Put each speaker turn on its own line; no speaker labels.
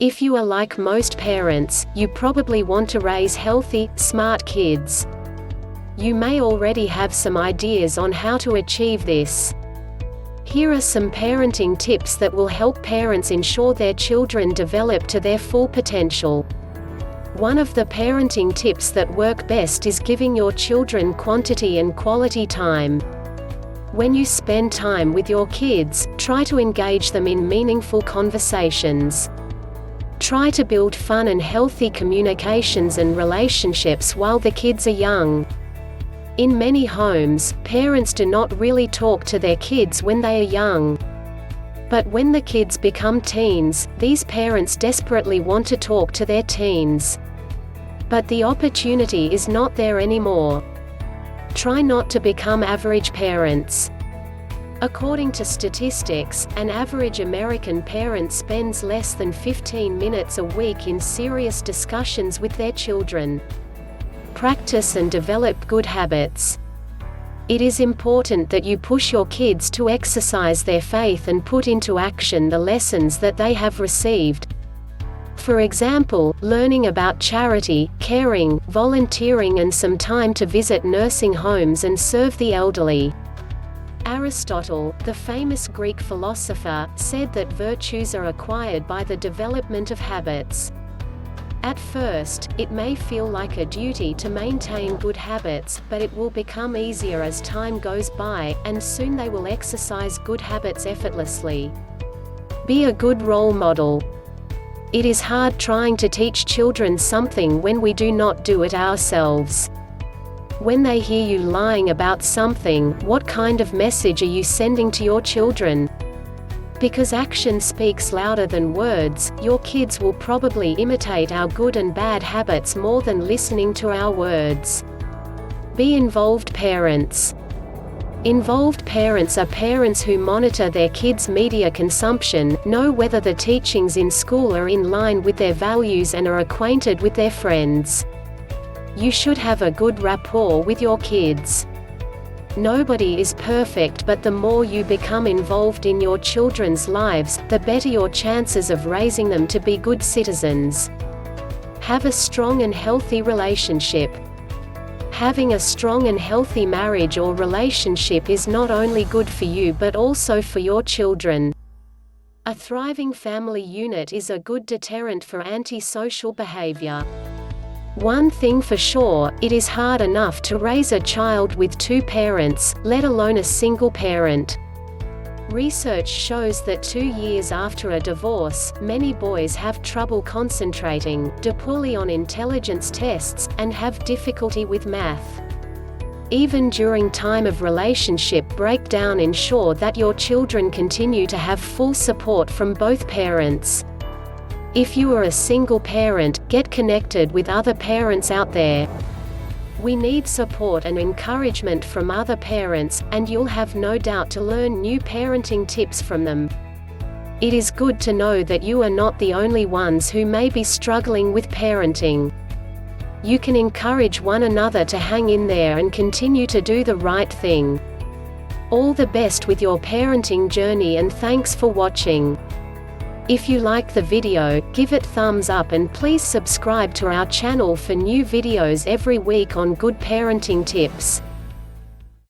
If you are like most parents, you probably want to raise healthy, smart kids. You may already have some ideas on how to achieve this. Here are some parenting tips that will help parents ensure their children develop to their full potential. One of the parenting tips that work best is giving your children quantity and quality time. When you spend time with your kids, try to engage them in meaningful conversations. Try to build fun and healthy communications and relationships while the kids are young. In many homes, parents do not really talk to their kids when they are young. But when the kids become teens, these parents desperately want to talk to their teens. But the opportunity is not there anymore. Try not to become average parents. According to statistics, an average American parent spends less than 15 minutes a week in serious discussions with their children. Practice and develop good habits. It is important that you push your kids to exercise their faith and put into action the lessons that they have received. For example, learning about charity, caring, volunteering, and some time to visit nursing homes and serve the elderly. Aristotle, the famous Greek philosopher, said that virtues are acquired by the development of habits. At first, it may feel like a duty to maintain good habits, but it will become easier as time goes by, and soon they will exercise good habits effortlessly. Be a good role model. It is hard trying to teach children something when we do not do it ourselves. When they hear you lying about something, what kind of message are you sending to your children? Because action speaks louder than words, your kids will probably imitate our good and bad habits more than listening to our words. Be involved parents. Involved parents are parents who monitor their kids' media consumption, know whether the teachings in school are in line with their values, and are acquainted with their friends. You should have a good rapport with your kids. Nobody is perfect, but the more you become involved in your children's lives, the better your chances of raising them to be good citizens. Have a strong and healthy relationship. Having a strong and healthy marriage or relationship is not only good for you but also for your children. A thriving family unit is a good deterrent for antisocial behavior. One thing for sure, it is hard enough to raise a child with two parents, let alone a single parent. Research shows that 2 years after a divorce, many boys have trouble concentrating, do poorly on intelligence tests, and have difficulty with math. Even during time of relationship breakdown, ensure that your children continue to have full support from both parents. If you are a single parent, get connected with other parents out there. We need support and encouragement from other parents, and you'll have no doubt to learn new parenting tips from them. It is good to know that you are not the only ones who may be struggling with parenting. You can encourage one another to hang in there and continue to do the right thing. All the best with your parenting journey, and thanks for watching. If you like the video, give it thumbs up and please subscribe to our channel for new videos every week on good parenting tips.